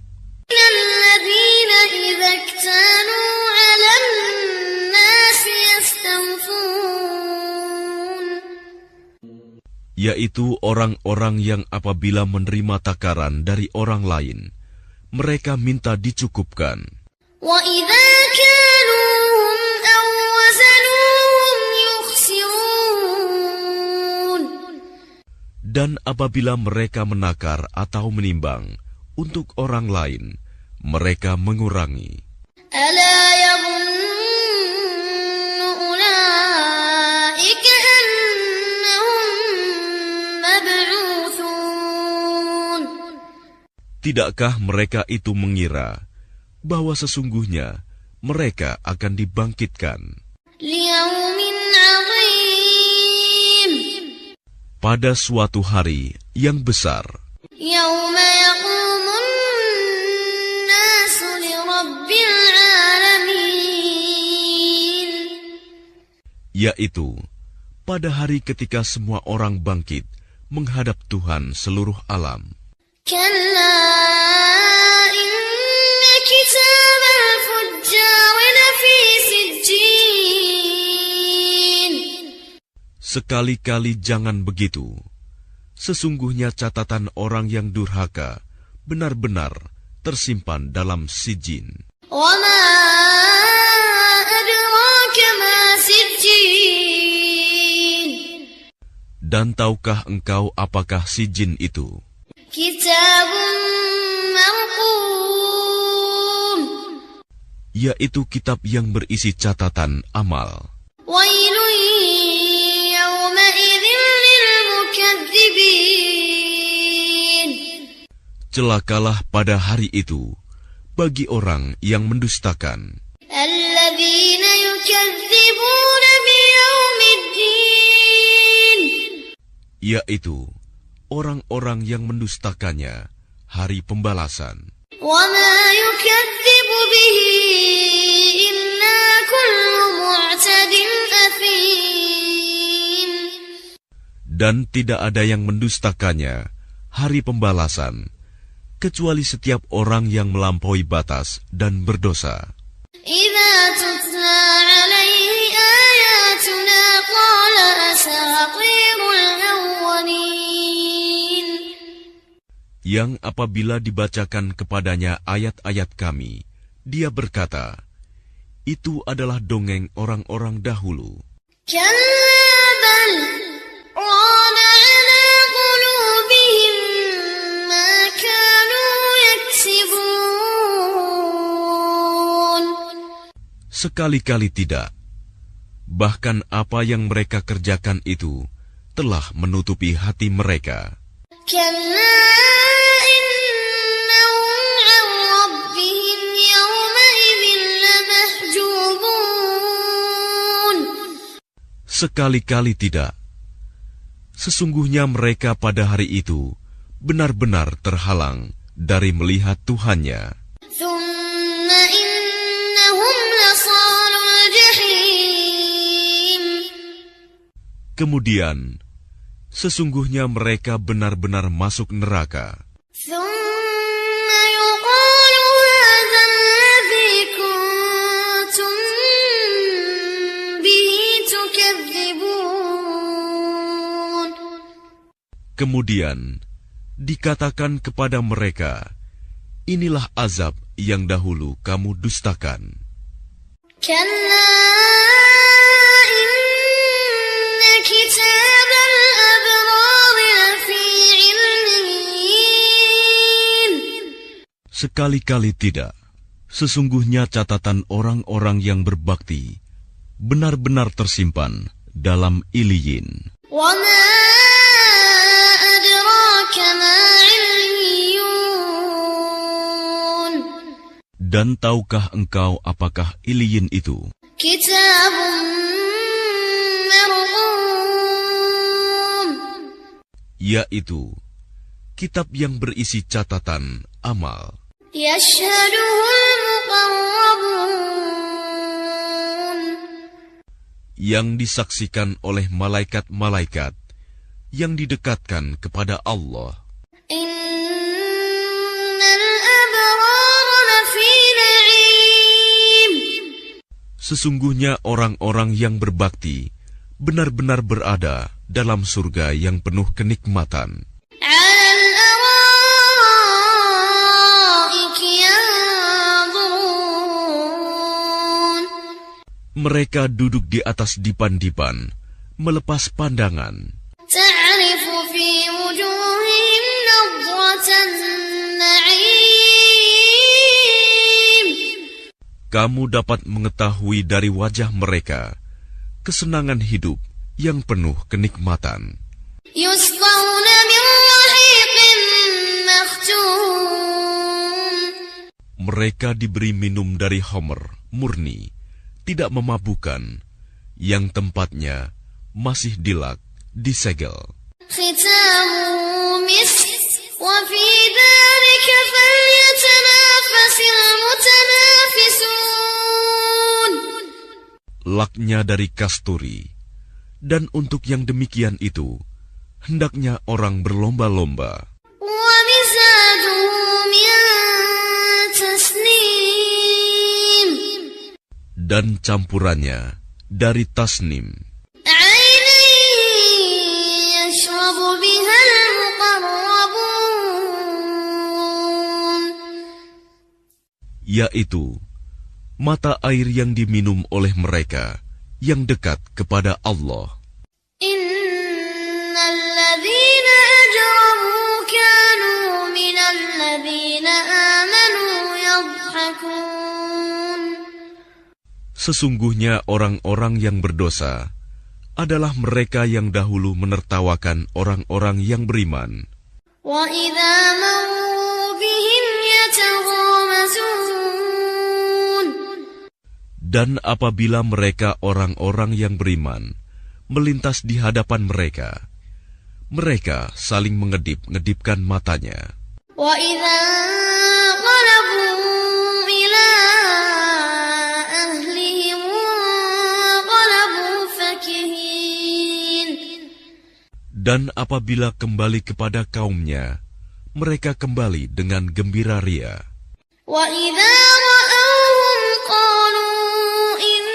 Alladzina idza iktalu 'alan nasi yastawfun. yaitu orang-orang yang apabila menerima takaran dari orang lain, mereka minta dicukupkan. Wa idza kaluhum aw wazanuhum yukhsirun. Dan apabila mereka menakar atau menimbang untuk orang lain, mereka mengurangi. Ala yadhunnu ulaika annahum mab'utsun. Tidakkah mereka itu mengira bahwa sesungguhnya mereka akan dibangkitkan Liyaumin 'azim. pada suatu hari yang besar, Yauma yaqumun nasu lirabbil 'alamin. yaitu pada hari ketika semua orang bangkit menghadap Tuhan seluruh alam. Kalla inna kitabal fujjari lafi sijjin. Sekali-kali jangan begitu. Sesungguhnya catatan orang yang durhaka benar-benar tersimpan dalam sijin. Wa ma adraka ma sijjin. Dan tahukah engkau apakah sijin itu? Kitabun marqum. Yaitu kitab yang berisi catatan amal. Wailun yawma'idhin lil mukadzibin. Celakalah pada hari itu bagi orang yang mendustakan, Alladzina yukadzibuna biyaumiddin. yaitu orang-orang yang mendustakannya hari pembalasan. Wa ma yukadzibu bihi illa kullu mu'tadin athim. Dan tidak ada yang mendustakannya hari pembalasan, kecuali setiap orang yang melampaui batas dan berdosa. Idza tutla 'alaihi ayatuna qala asatirul awwalin. yang apabila dibacakan kepadanya ayat-ayat kami, dia berkata, itu adalah dongeng orang-orang dahulu. كلا بل ران على قلوبهم ما كانوا يكسبون. Sekali-kali tidak. Bahkan apa yang mereka kerjakan itu telah menutupi hati mereka. كلا إنهم عن ربهم يومئذ لمحجوبون. Sekali-kali tidak. Sesungguhnya mereka pada hari itu benar-benar terhalang dari melihat Tuhannya. ثم إنهم لصالو الجحيم. Kemudian, sesungguhnya mereka benar-benar masuk neraka. ثم يقال هذا الذي كنتم به تكذبون. Kemudian, dikatakan kepada mereka, inilah azab yang dahulu kamu dustakan. كلا إن كتاب الأبرار لفي عليين. Sekali-kali tidak. Sesungguhnya catatan orang-orang yang berbakti benar-benar tersimpan dalam Iliyin. وما أدراك ما عليون. Dan tahukah engkau apakah Iliyin itu? كتاب مرقوم. Yaitu kitab yang berisi catatan amal يشهده المقربون. yang disaksikan oleh malaikat-malaikat yang didekatkan kepada Allah. إن الأبرار لفي نعيم. Sesungguhnya orang-orang yang berbakti benar-benar berada dalam surga yang penuh kenikmatan. على الأرائك ينظرون. Mereka duduk di atas dipan-dipan, melepas pandangan. تعرف في وجوههم نضرة النعيم. Kamu dapat mengetahui dari wajah mereka kesenangan hidup yang penuh kenikmatan. يسقون من رحيق مختوم. Mereka diberi minum dari homer murni, tidak memabukkan, yang tempatnya masih dilak, disegel. ختامه مسك وفي ذلك فليتنافس المتنافسون. Laknya dari kasturi, dan untuk yang demikian itu, hendaknya orang berlomba-lomba. ومزاجه من تسنيم. Dan campurannya dari tasnim, عينا يشرب بها المقربون. yaitu mata air yang diminum oleh mereka yang dekat kepada Allah. إن الذين أجرموا كانوا من الذين آمنوا يضحكون. Sesungguhnya orang-orang yang berdosa adalah mereka yang dahulu menertawakan orang-orang yang beriman. وإذا مروا بهم يتغامزون. Dan apabila mereka orang-orang yang beriman melintas di hadapan mereka, mereka saling mengedip-ngedipkan matanya. وإذا انقلبوا إلى أهلهم انقلبوا فكهين. Dan apabila kembali kepada kaumnya, mereka kembali dengan gembira ria. وإذا رأوهم قالوا إن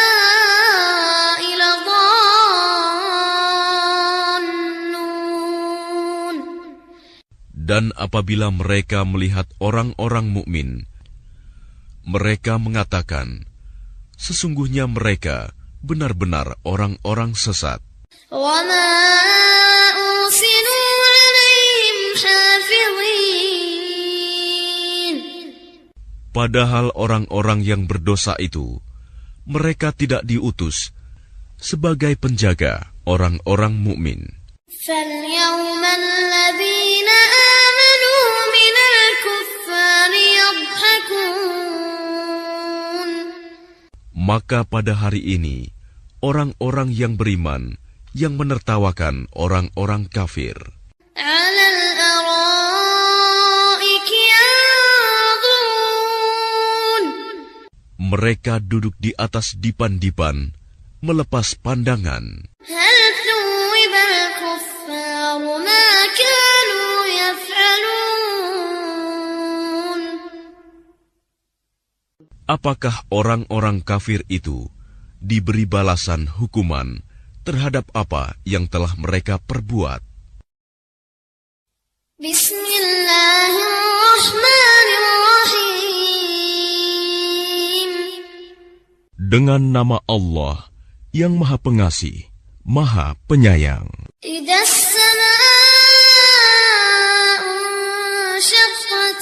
هؤلاء لضالون. Dan apabila mereka melihat orang-orang mukmin, mereka mengatakan, sesungguhnya mereka benar-benar orang-orang sesat. وما أرسلوا عليهم حافظين. Padahal orang-orang yang berdosa itu, mereka tidak diutus sebagai penjaga orang-orang mukmin. فاليوم الذين آمنوا من الكفار يضحكون. Maka pada hari ini, orang-orang yang beriman yang menertawakan orang-orang kafir على الأرائك ينظرون. mereka duduk di atas dipan-dipan, melepas pandangan. هل ثوب الكفار ما كانوا يفعلون. Apakah orang-orang kafir itu diberi balasan hukuman terhadap apa yang telah mereka perbuat? Bismillahirrahmanirrahim. Dengan nama Allah yang Maha Pengasih, Maha Penyayang. Idas samaa'u syaqqat.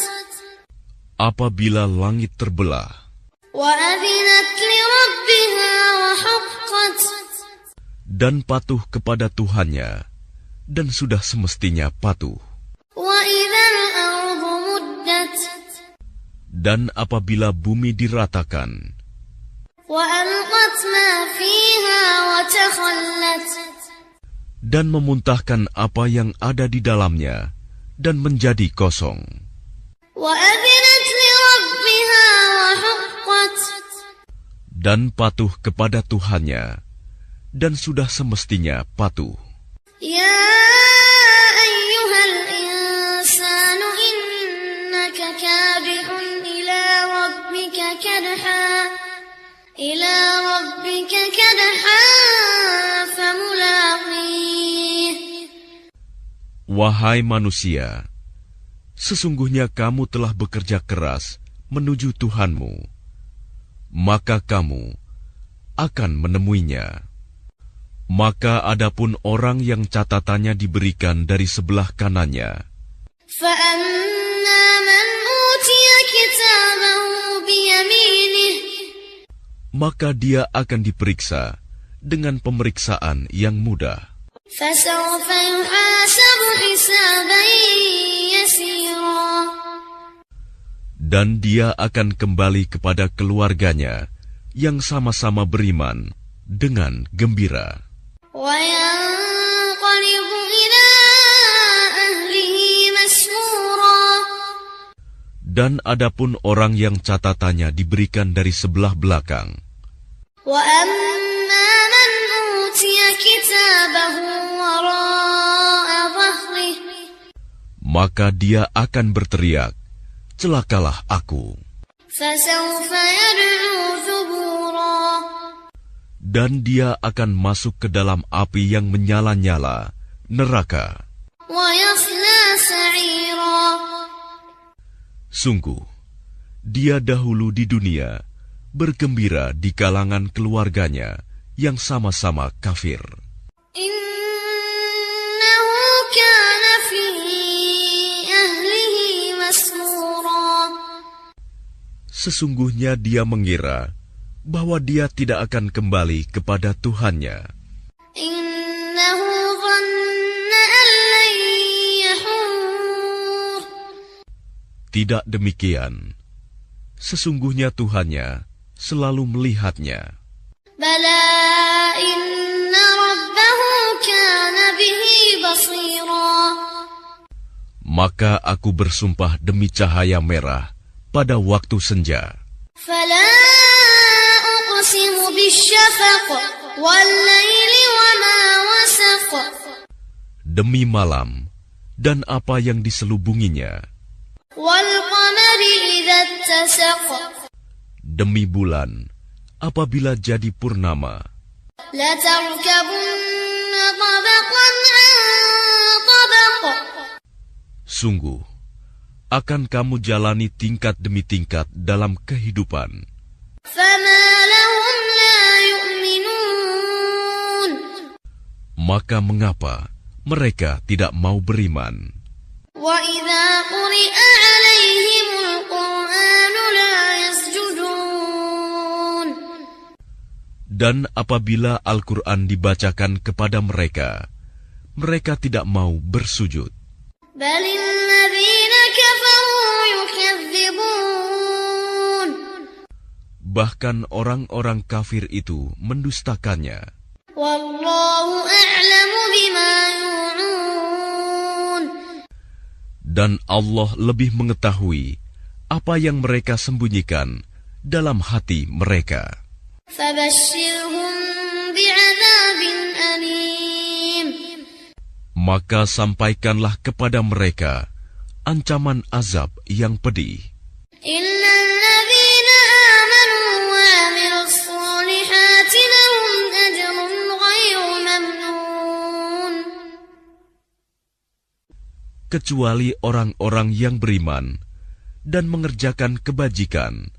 Apabila langit terbelah Wa adhinat li rabbiha wa huqqat. dan patuh kepada Tuhannya, dan sudah semestinya patuh. Wa idhal ardu muddat. Dan apabila bumi diratakan Wa alqat ma fiha wa takhallat. dan memuntahkan apa yang ada di dalamnya, dan menjadi kosong. Wa adhinat li rabbiha wa huqqat. Dan patuh kepada Tuhannya, dan sudah semestinya patuh. Ya ayyuhal insanu innaka kadihun ila rabbika kadha famulaqih. Wahai manusia, sesungguhnya kamu telah bekerja keras menuju Tuhanmu, maka kamu akan menemuinya. Maka adapun orang yang catatannya diberikan dari sebelah kanannya, فَأَمَّا مَنْ أُوتِيَ كِتَابَهُ بِيَمِينِهِ. maka dia akan diperiksa dengan pemeriksaan yang mudah. فَسَوْفَ يُحَاسَبُ حِسَابًا يَسِيرًا. Dan dia akan kembali kepada keluarganya yang sama-sama beriman dengan gembira. وَيَنْقَلِبُ إِلَى أَهْلِهِ مَسْرُورًا. Dan adapun orang yang catatannya diberikan dari sebelah belakang, وَأَمَّا مَنْ أُوتِيَ كِتَابَهُ وَرَاءَ ظَهْرِهِ. maka dia akan berteriak, celakalah aku. فَسَوْفَ يَدْعُو ثُبُورًا. Dan dia akan masuk ke dalam api yang menyala-nyala, neraka. وَيَصْلَى سَعِيرًا. Sungguh, dia dahulu di dunia bergembira di kalangan keluarganya yang sama-sama kafir. إِنَّهُ كَانَ فِي أَهْلِهِ مَسْرُورًا. Sesungguhnya dia mengira bahwa dia tidak akan kembali kepada Tuhannya. إِنَّهُ ظَنَّ أَن لَّن يَحُورَ. Tidak demikian. Sesungguhnya Tuhannya selalu melihatnya. بَلَى إِنَّ رَبَّهُ كَانَ بِهِ بَصِيرًا. Maka aku bersumpah demi cahaya merah pada waktu senja. فَلَا أُقْسِمُ بِالشَّفَقِ وَاللَّيْلِ وَمَا وَسَقَ. Demi malam dan apa yang diselubunginya. وَالْقَمَرِ إِذَا اتَّسَقَ. Demi bulan apabila jadi purnama. لَتَرْكَبُنَّ طَبَقًا عَنْ طَبَقٍ. Sungguh, akan kamu jalani tingkat demi tingkat dalam kehidupan. فما لهم لا يؤمنون Maka mengapa mereka tidak mau beriman? وإذا قرئ عليهم القرآن لا يسجدون Dan apabila Al-Quran dibacakan kepada mereka, mereka tidak mau bersujud. بل الذين كفروا يكذبون Bahkan orang-orang kafir itu mendustakannya. والله أعلم بما يوعون Dan Allah lebih mengetahui apa yang mereka sembunyikan dalam hati mereka. فبشرهم بعذاب أليم Maka sampaikanlah kepada mereka ancaman azab yang pedih. إلا الذين آمنوا وعملوا الصالحات لهم أجر غير ممنون Kecuali orang-orang yang beriman dan mengerjakan kebajikan,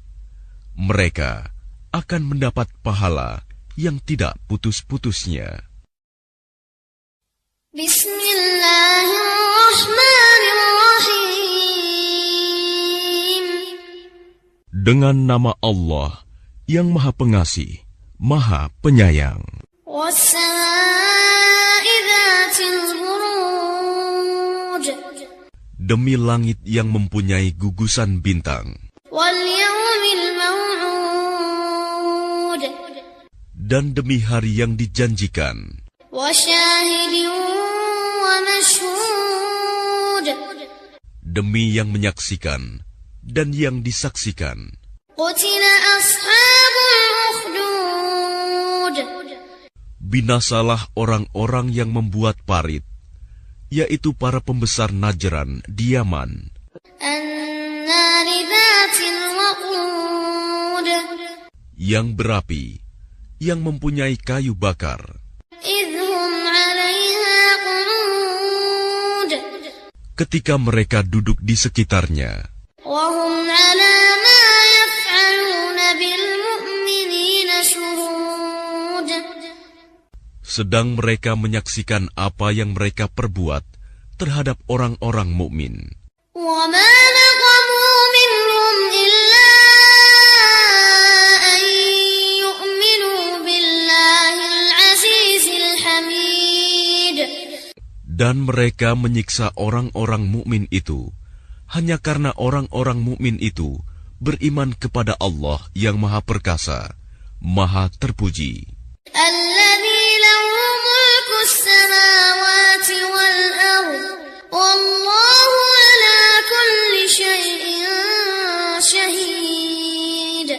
mereka akan mendapat pahala yang tidak putus-putusnya. Bismillahirrahmanirrahim. Dengan nama Allah yang Maha Pengasih, Maha Penyayang. Was-samaa'i dzaatil buruj. Demi langit yang mempunyai gugusan bintang. Wal yawmil maw'ud. Dan demi hari yang dijanjikan. Wa syahidin wa mashhud. Demi yang menyaksikan dan yang disaksikan. Qutila ashabul ukhdud. Binasalah orang-orang yang membuat parit, yaitu para pembesar Najran di Yaman. An-nari dzatil waqud. Yang berapi, yang mempunyai kayu bakar. Idhum 'alaiha qu'ud. Ketika mereka duduk di sekitarnya, Wa hum 'ala ma yaf'aluna bil mu'minina shuhud. sedang mereka menyaksikan apa yang mereka perbuat terhadap orang-orang mukmin. Wa ma naqamu minhum illa an yu'minu billahil azizil hamid. Dan mereka menyiksa orang-orang mukmin itu hanya karena orang-orang mukmin itu beriman kepada Allah yang Maha Perkasa, Maha Terpuji. Alladzi lahu mulkus samawati wal ard. Wallahu ala kulli syai'in syahid.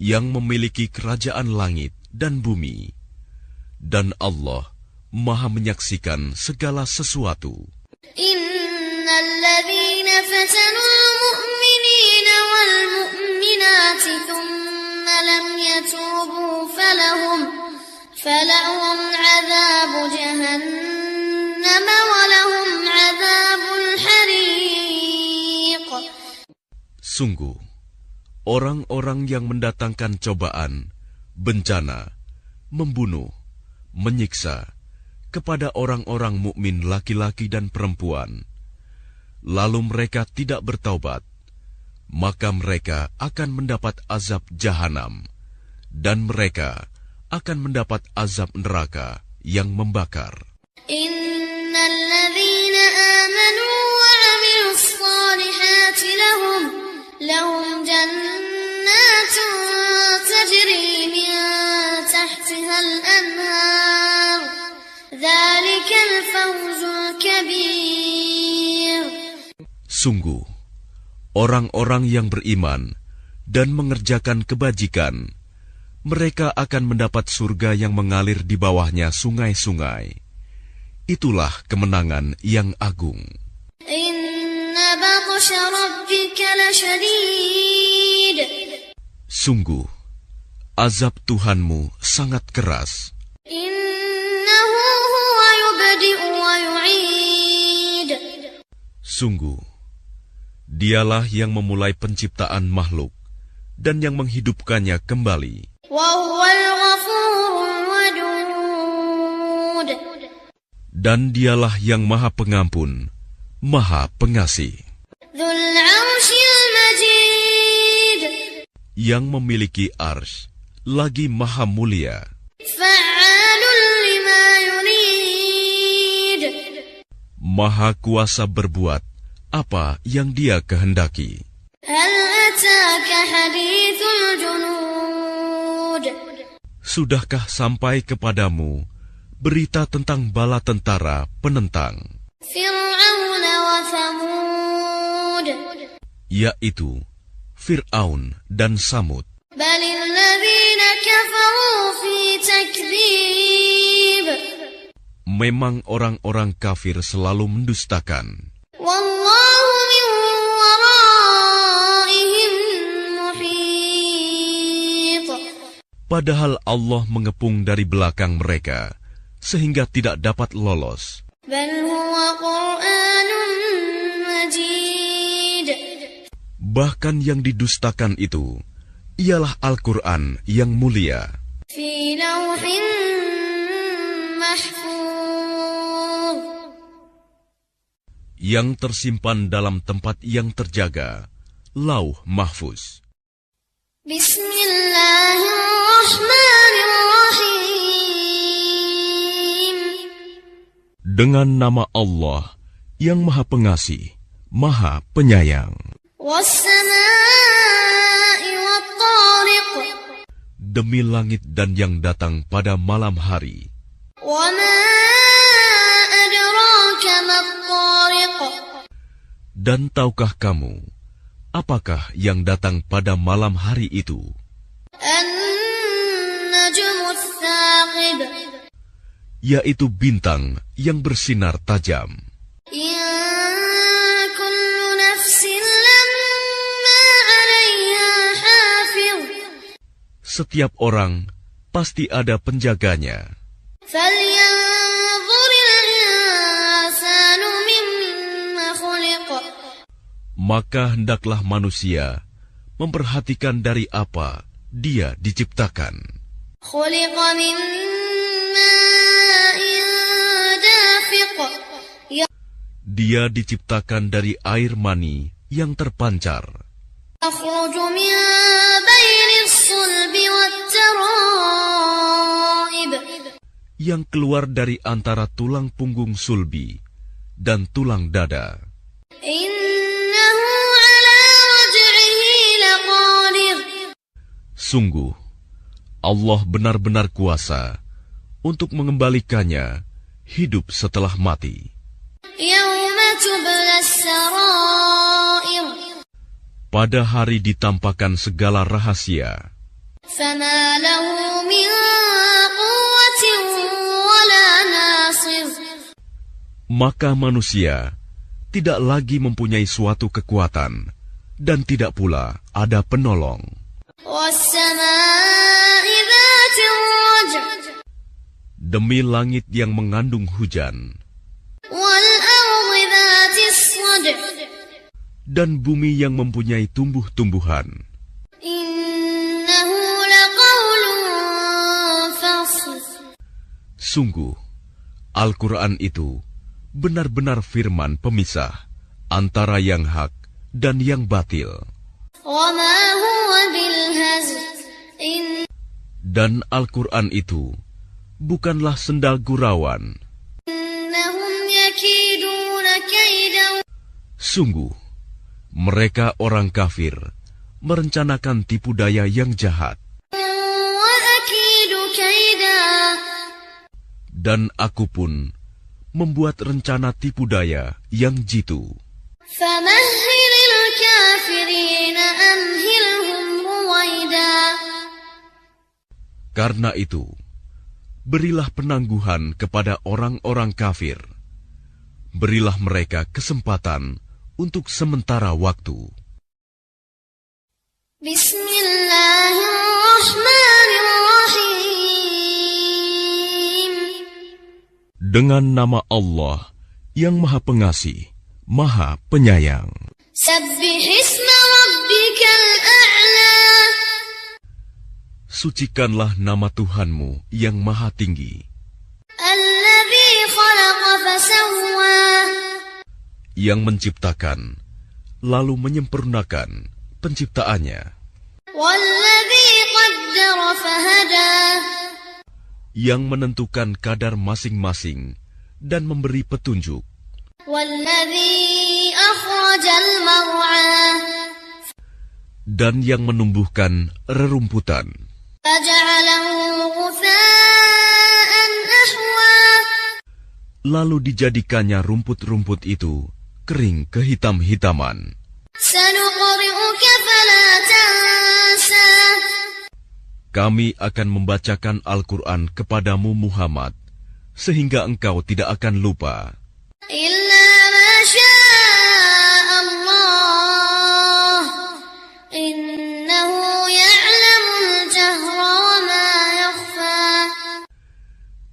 Yang memiliki kerajaan langit dan bumi, dan Allah Maha menyaksikan segala sesuatu. Innal ladzina fatanul mu'minina wal mu'minati thumma lam yatubu falahum 'adzabu jahannam wa lahum 'adzabul hariq. Sungguh, orang-orang yang mendatangkan cobaan, bencana, membunuh, menyiksa kepada orang-orang mukmin laki-laki dan perempuan, lalu mereka tidak bertaubat, maka mereka akan mendapat azab jahanam, dan mereka akan mendapat azab neraka yang membakar. Innal ladzina amanu wa 'amilus shalihati lahum jannatun tajri min tahtiha al-anhar. Dzalikal fawzul kabir. Sungguh, orang-orang yang beriman dan mengerjakan kebajikan, mereka akan mendapat surga yang mengalir di bawahnya sungai-sungai. Itulah kemenangan yang agung. Inna batsha rabbika lasyadid. Sungguh, azab Tuhanmu sangat keras. Innahu huwa yubdi'u wa yu'id. Sungguh, Dialah yang memulai penciptaan makhluk dan yang menghidupkannya kembali. وهو الغفور الودود Dan Dialah yang Maha Pengampun, Maha Pengasih, ذو العرش المجيد yang memiliki arsy, lagi Maha Mulia, فعال لما يريد Maha Kuasa berbuat apa yang Dia kehendaki. هل أتاك حديث الجنود Sudahkah sampai kepadamu berita tentang bala tentara penentang, فرعون وثمود yaitu Fir'aun dan Samud? بل الذين كفروا في تكذيب Memang orang-orang kafir selalu mendustakan, والله من ورائهم محيط padahal Allah mengepung dari belakang mereka sehingga tidak dapat lolos. بل هو قرآن مجيد Bahkan yang didustakan itu ialah Al-Quran yang mulia, في لوح محفوظ yang tersimpan dalam tempat yang terjaga, Lauh Mahfuz. بسم الله الرحمن الرحيم Dengan nama Allah yang Maha Pengasih, Maha Penyayang. والسماء والطارق Demi langit dan yang datang pada malam hari. وما أدراك ما الطارق Dan tahukah kamu, apakah yang datang pada malam hari itu? النجم الثاقب Yaitu bintang yang bersinar tajam. إن كل نفس لما عليها حافظ Setiap orang pasti ada penjaganya. فلينظر الإنسان مما خلق Maka hendaklah manusia memperhatikan dari apa dia diciptakan. خلق من ماء دافق Dia diciptakan dari air mani yang terpancar, يخرج من بين الصلب والترائب yang keluar dari antara tulang punggung sulbi dan tulang dada. إنه على رجعه لقادر Sungguh, Allah benar-benar kuasa untuk mengembalikannya hidup setelah mati. يوم تبلى السرائر Pada hari ditampakkan segala rahasia, فما له من قوة ولا ناصر maka manusia tidak lagi mempunyai suatu kekuatan dan tidak pula ada penolong. والسماء ذات الرجع Demi langit yang mengandung hujan والأرض ذات الصدع dan bumi yang mempunyai tumbuh-tumbuhan, إنه لقول فصل sungguh Al-Quran itu benar-benar firman pemisah antara yang hak dan yang batil. وما هو بالهزل Dan Al-Quran itu bukanlah sendal gurauan. إنهم يكيدون كيدا Sungguh, mereka orang kafir merencanakan tipu daya yang jahat. وأكيد كيدا Dan aku pun membuat rencana tipu daya yang jitu. فمهل الكافرين أمهلهم رويدا Karena itu, berilah penangguhan kepada orang-orang kafir. Berilah mereka kesempatan untuk sementara waktu. بسم الله الرحمن الرحيم Dengan nama Allah yang Maha Pengasih, Maha Penyayang. سبح اسم ربك الأعلى Sucikanlah nama Tuhanmu yang maha tinggi, الذي خلق فسوى yang menciptakan, lalu menyempurnakan penciptaannya, والذي قدر فهدى yang menentukan kadar masing-masing dan memberi petunjuk, والذي أخرج المرعى dan yang menumbuhkan rerumputan, فجعله غثاء أحوى lalu dijadikannya rumput-rumput itu kering kehitam-hitaman. سنقرئك فلا تنسى Kami akan membacakan Al-Quran kepadamu Muhammad, sehingga engkau tidak akan lupa, إلا ما شاء الله إنه يعلم الجهر وما يخفى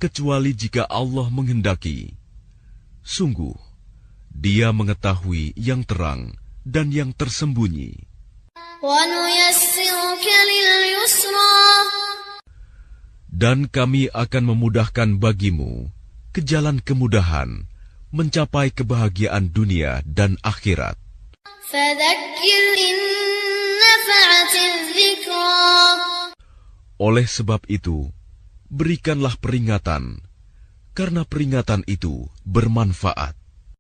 kecuali jika Allah menghendaki. Sungguh, Dia mengetahui yang terang dan yang tersembunyi. ونيسرك لليسرى Dan kami akan memudahkan bagimu ke jalan kemudahan mencapai kebahagiaan dunia dan akhirat. فذكر إن نفعت الذكرى Oleh sebab itu, berikanlah peringatan, karena peringatan itu bermanfaat.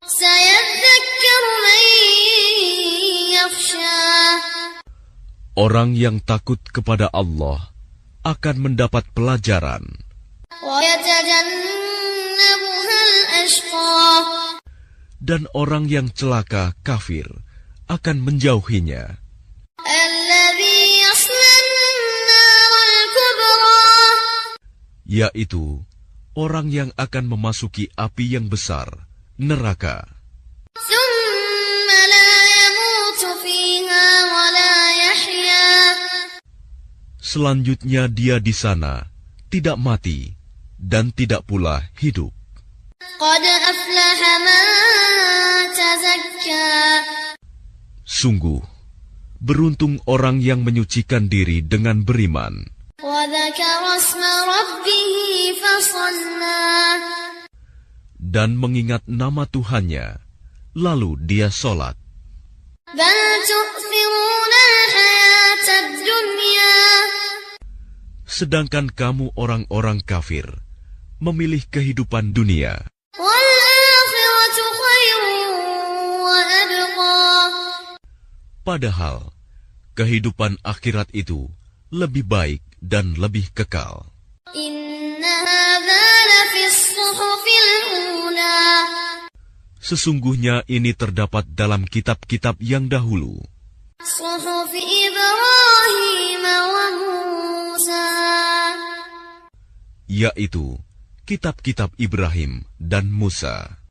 سيذكر من يخشى Orang yang takut kepada Allah akan mendapat pelajaran, ويتجنبها الأشقى dan orang yang celaka kafir akan menjauhinya, الذي يصلى النار الكبرى yaitu orang yang akan memasuki api yang besar, neraka. ثم لا يموت فيها ولا يحيا Selanjutnya dia di sana tidak mati dan tidak pula hidup. قد أفلح من تزكى Sungguh, beruntung orang yang menyucikan diri dengan beriman وذكر اسم ربه فصلى dan mengingat nama Tuhannya, lalu dia sholat. بل تؤثرون الحياة الدنيا Sedangkan kamu orang-orang kafir memilih kehidupan dunia, والآخرة خير وأبقى padahal kehidupan akhirat itu lebih baik dan lebih kekal. إن هذا لفي الصحف الأولى Sesungguhnya ini terdapat dalam kitab-kitab yang dahulu, صحف إبراهيم وموسى yaitu kitab-kitab Ibrahim dan Musa.